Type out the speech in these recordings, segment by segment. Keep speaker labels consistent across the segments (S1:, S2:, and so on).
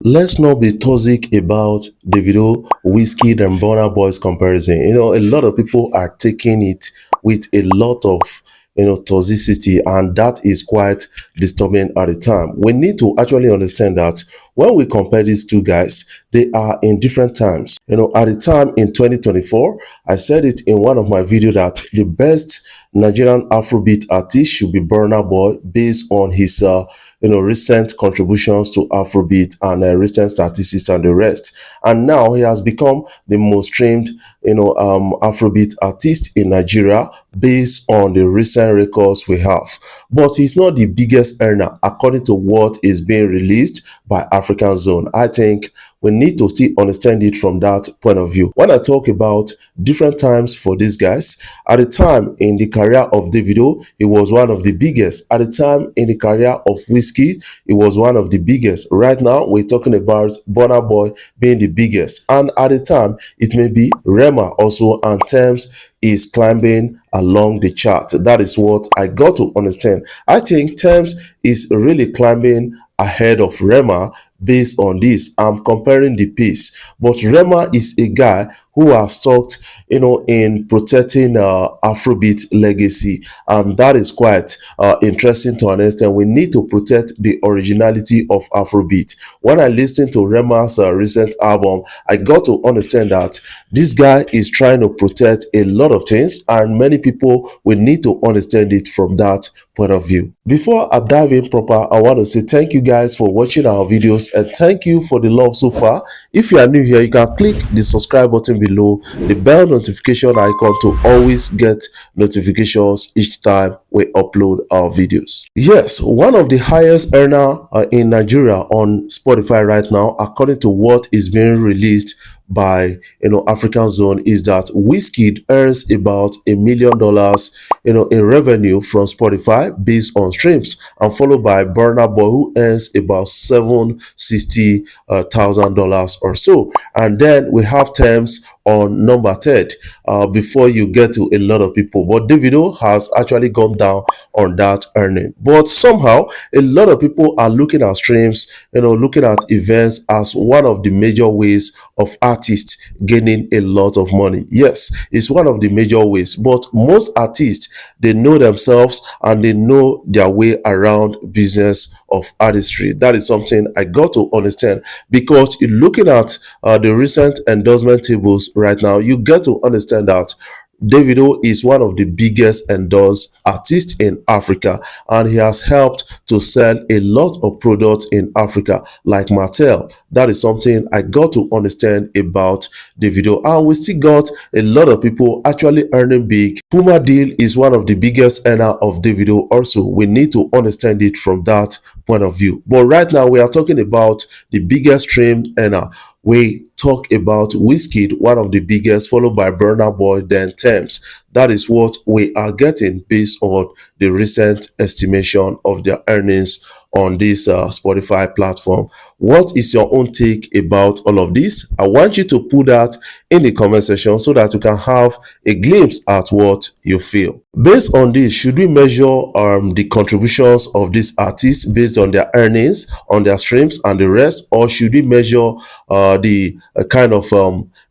S1: Let's not be toxic about Davido, Wizkid, and Burna Boy's comparison. A lot of people are taking it with a lot of toxicity, and that is quite disturbing at the time. We need to actually understand that when we compare these two guys, they are in different times. At the time in 2024, I said it in one of my videos that the best Nigerian Afrobeat artist should be Burna Boy based on his recent contributions to Afrobeat and recent statistics and the rest. And now he has become the most streamed Afrobeat artist in Nigeria based on the recent records we have. But he's not the biggest earner according to what is being released by African Zone. I think we need to still understand it from that point of view. When I talk about different times for these guys, at the time in the career of Davido, he was one of the biggest. At the time in the career of Wizkid, he was one of the biggest. Right now, we're talking about Burna Boy being the biggest. And at the time, it may be Rema also, and Tems is climbing along the chart. That is what I got to understand. I think Tems is really climbing ahead of Rema based on this. I'm comparing the pace, but Rema is a guy who has talked, in protecting Afrobeat legacy, and that is quite interesting to understand. We need to protect the originality of Afrobeat. When I listened to Rema's recent album, I got to understand that this guy is trying to protect a lot of things, and many people will need to understand it from that point of view. Before I dive in proper, I want to say thank you guys for watching our videos and thank you for the love so far. If you are new here, you can click the subscribe button below, the bell notification icon to always get notifications each time we upload our videos. Yes, one of the highest earner in Nigeria on Spotify right now, according to what is being released by African Zone, is that Wizkid earns about $1 million in revenue from Spotify based on streams, and followed by Burna Boy, who earns about $760,000 or so. And then we have Tems on number third before you get to a lot of people. But Davido has actually gone down on that earning. But somehow a lot of people are looking at streams, looking at events as one of the major ways of artists gaining a lot of money. Yes, it's one of the major ways, but most artists, they know themselves and they know their way around business of artistry. That is something I got to understand, because looking at the recent endorsement tables right now, you get to understand that Davido is one of the biggest endorsed artists in Africa, and he has helped to sell a lot of products in Africa like Mattel. That is something I got to understand about Davido, and we still got a lot of people actually earning big. Puma Deal is one of the biggest earner of Davido also. We need to understand it from that point of view. But right now we are talking about the biggest stream earner. We talk about Wizkid, one of the biggest, followed by Burna Boy, then Tems. That is what we are getting based on the recent estimation of their earnings on this Spotify platform. What is your own take about all of this? I want you to put that in the comment section so that you can have a glimpse at what you feel. Based on this, should we measure the contributions of these artists based on their earnings, on their streams and the rest, or should we measure the kind of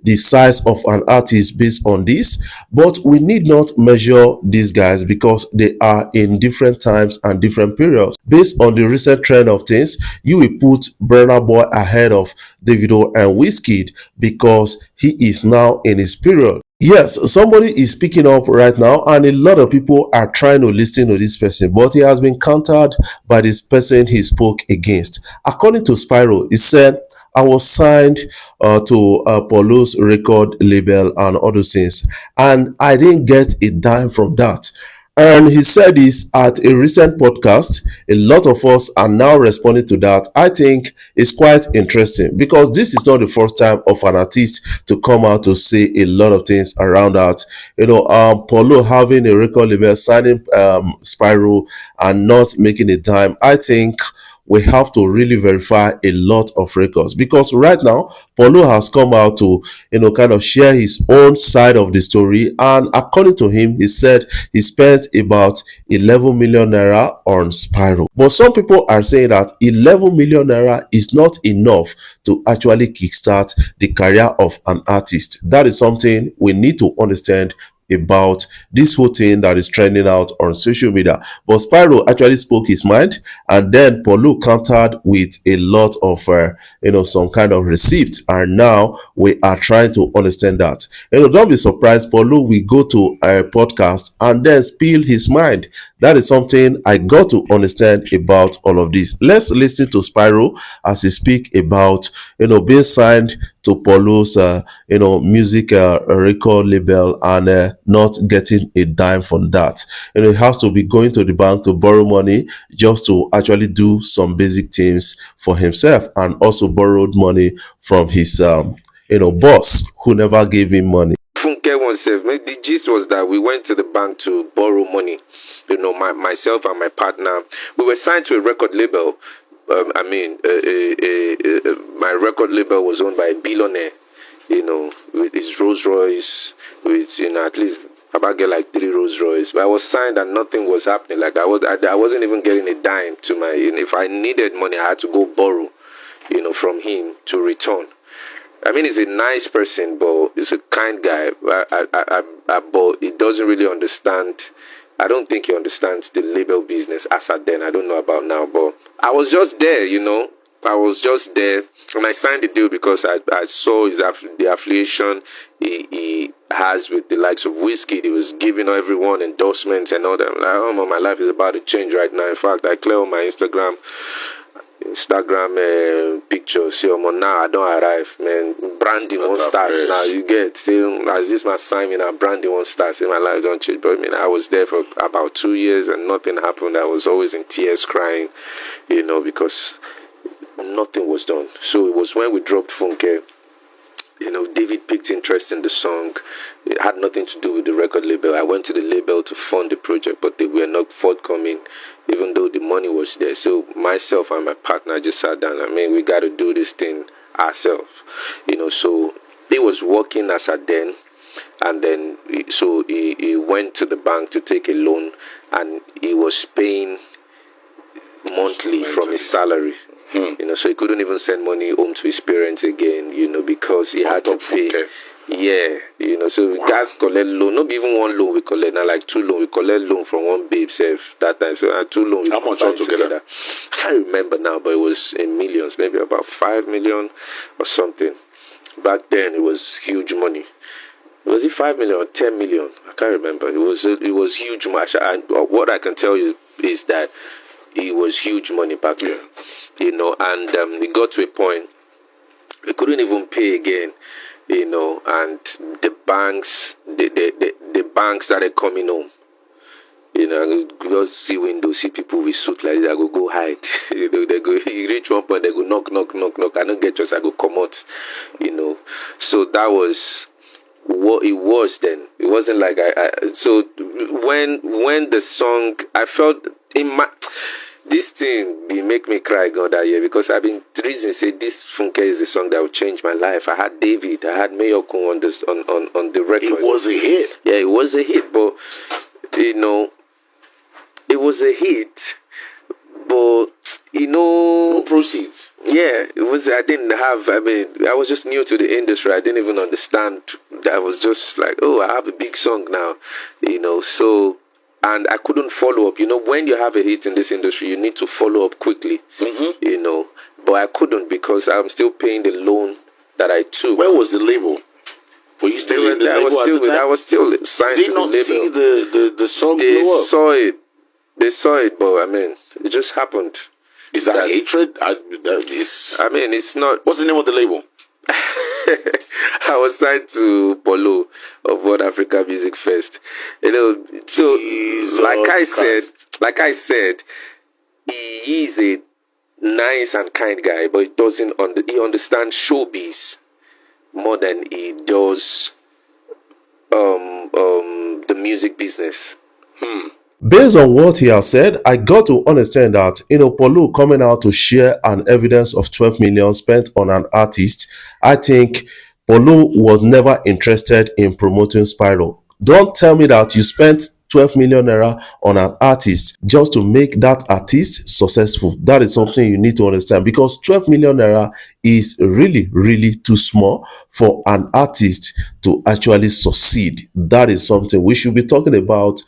S1: the size of an artist based on this? But we need not measure these guys because they are in different times and different periods. Based on the recent trend of things, you will put Burna Boy ahead of Davido and Wizkid because he is now in his period. Yes, somebody is speaking up right now, and a lot of people are trying to listen to this person, but he has been countered by this person he spoke against. According to Spyro, he said, I was signed to Polo's record label and all those things, and I didn't get a dime from that. And he said this at a recent podcast. A lot of us are now responding to that. I think it's quite interesting because this is not the first time of an artist to come out to say a lot of things around that. Polo having a record label, signing Spyro and not making a dime. I think we have to really verify a lot of records, because right now Paulo has come out to kind of share his own side of the story. And according to him, he said he spent about 11 million naira on Spyro. But some people are saying that 11 million naira is not enough to actually kickstart the career of an artist. That is something we need to understand about this whole thing that is trending out on social media. But Spyro actually spoke his mind, and then Paulo countered with a lot of some kind of receipt, and now we are trying to understand that. Don't be surprised, Paulo will go to a podcast and then spill his mind. That is something I got to understand about all of this. Let's listen to Spyro as he speak about being signed to Paulo's music record label, and not getting a dime from that. He has to be going to the bank to borrow money just to actually do some basic things for himself, and also borrowed money from his boss, who never gave him money.
S2: Funke oneself. The gist was that we went to the bank to borrow money. Myself and my partner, we were signed to a record label. My record label was owned by a billionaire. With his Rolls Royce, with at least about get like 3 Rolls Royce. But I was signed and nothing was happening. Like I wasn't even getting a dime to my. If I needed money, I had to go borrow, from him to return. I mean, he's a nice person, but he's a kind guy. But he doesn't really understand. I don't think he understands the label business as at then. I don't know about now, but I was just there, I was just there, and I signed the deal because I saw the affiliation he has with the likes of Wizkid. He was giving everyone endorsements and all that. Like, oh my life is about to change right now. In fact, I clear on my Instagram pictures. See, now I don't arrive, man. Branding won't start now. You get, as this my sign, now branding won't start. See, my life don't change. But I was there for about 2 years and nothing happened. I was always in tears, crying, because nothing was done. So it was when we dropped Funke. David picked interest in the song. It had nothing to do with the record label. I went to the label to fund the project, but they were not forthcoming, even though the money was there. So myself and my partner just sat down. We got to do this thing ourselves. So he was working as at then. And then, he went to the bank to take a loan, and he was paying monthly from his salary. So he couldn't even send money home to his parents again, because he had to pay.
S3: Okay.
S2: Yeah, so we guys collect loan, not even one loan we collect, now like 2 loans. We collect loan from one babe self that time. So 2 loans.
S3: How much altogether?
S2: I can't remember now, but it was in millions, maybe about 5 million or something. Back then, it was huge money. Was it 5 million or 10 million? I can't remember. It was huge money. And what I can tell you is that it was huge money back then, and it got to a point we couldn't even pay again, and the banks, the banks started coming home. Just see windows, see people with suit like that, go hide. They go, you reach one point, they go knock. I don't get yours, I go come out. So that was what it was then. It wasn't like so when the song, I felt in my. This thing be make me cry God that year, because I've been reason say this Funke is the song that will change my life. I had David, I had Mayokun on this on the record.
S3: It was a hit.
S2: Yeah, it was a hit, but it was a hit, but
S3: No proceeds.
S2: yeah, it was. I didn't have. I was just new to the industry. I didn't even understand. I was just like, oh, I have a big song now, So. And I couldn't follow up. When you have a hit in this industry, you need to follow up quickly. But I couldn't, because I'm still paying the loan that I took.
S3: Where was the label? Were you still in the label at the time?
S2: I was still signed
S3: Did
S2: to
S3: they not
S2: the
S3: see
S2: label.
S3: the song
S2: They
S3: blow up?
S2: saw it. They saw it, but it just happened.
S3: Is that hatred?
S2: It's not.
S3: What's the name of the label?
S2: I was signed to Polo of World Africa Music Fest. So
S3: Jesus
S2: like I said, he is a nice and kind guy, but he understands showbiz more than he does the music business.
S1: Based on what he has said, I got to understand that Polu coming out to share an evidence of 12 million spent on an artist. I think Polu was never interested in promoting Spyro. Don't tell me that you spent 12 million naira on an artist just to make that artist successful. That is something you need to understand, because 12 million naira is really, really too small for an artist to actually succeed. That is something we should be talking about,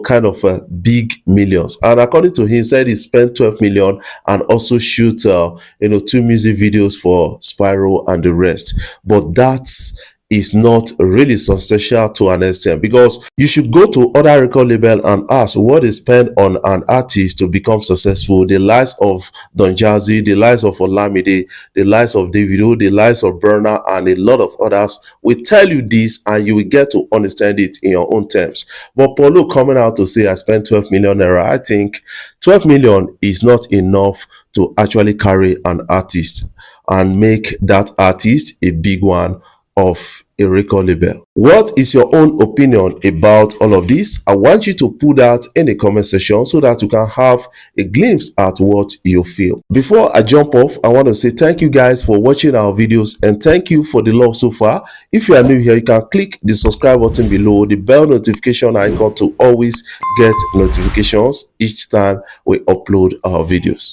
S1: kind of big millions. And according to him, said he spent 12 million and also shoot, two music videos for Spyro and the rest. But that's is not really substantial to an extent, because you should go to other record label and ask what is spent on an artist to become successful. The likes of Don Jazzy, the likes of Olamide, the likes of Davido, the likes of Burner, and a lot of others will tell you this, and you will get to understand it in your own terms. But Paulo coming out to say I spent 12 million naira, I think 12 million is not enough to actually carry an artist and make that artist a big one of a record label. What is your own opinion about all of this? I want you to put that in the comment section so that you can have a glimpse at what you feel. Before I jump off, I want to say thank you guys for watching our videos, and thank you for the love so far. If you are new here, you can click the subscribe button below, the bell notification icon, to always get notifications each time we upload our videos.